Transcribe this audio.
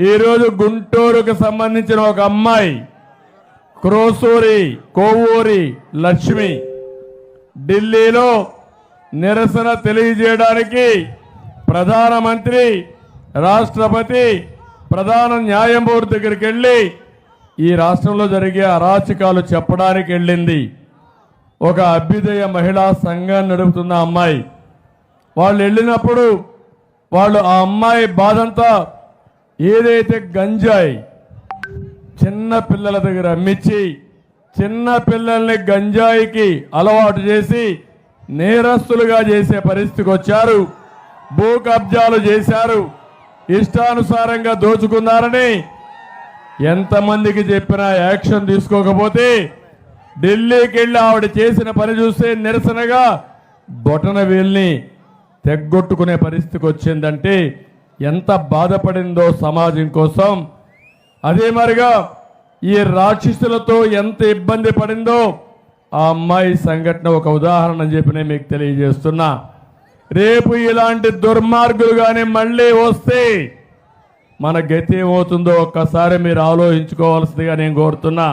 ఈరోజు గుంటూరుకు సంబంధించిన ఒక అమ్మాయి కోవూరి లక్ష్మి ఢిల్లీలో నిరసన తెలియజేయడానికి ప్రధానమంత్రి, రాష్ట్రపతి, ప్రధాన న్యాయమూర్తి దగ్గరికి వెళ్ళి ఈ రాష్ట్రంలో జరిగే అరాచకాలు చెప్పడానికి వెళ్ళింది. ఒక అభ్యుదయ మహిళా సంఘాన్ని నడుపుతున్న అమ్మాయి. వాళ్ళు వెళ్ళినప్పుడు వాళ్ళు ఆ అమ్మాయి బాధంతా ఏదైతే గంజాయి చిన్న పిల్లల దగ్గర అమ్మించి చిన్న పిల్లల్ని గంజాయికి అలవాటు చేసి నేరస్తులుగా చేసే పరిస్థితికి వచ్చారు. భూ కబ్జాలు చేశారు, ఇష్టానుసారంగా దోచుకున్నారని ఎంతమందికి చెప్పినా యాక్షన్ తీసుకోకపోతే ఢిల్లీకి వెళ్ళి ఆవిడ చేసిన పని చూస్తే నిరసనగా బొటన వేల్ని తెగ్గొట్టుకునే పరిస్థితికి వచ్చిందంటే ఎంత బాధపడిందో సమాజం కోసం. అదే మరిగా ఈ రాక్షసులతో ఎంత ఇబ్బంది పడిందో ఆ అమ్మాయి సంఘటన ఒక ఉదాహరణ అని చెప్పి నేను మీకు తెలియజేస్తున్నా. రేపు ఇలాంటి దుర్మార్గులు కానీ మళ్ళీ వస్తే మన గతి ఏమవుతుందో ఒక్కసారి మీరు ఆలోచించుకోవాల్సిందిగా నేను కోరుతున్నా.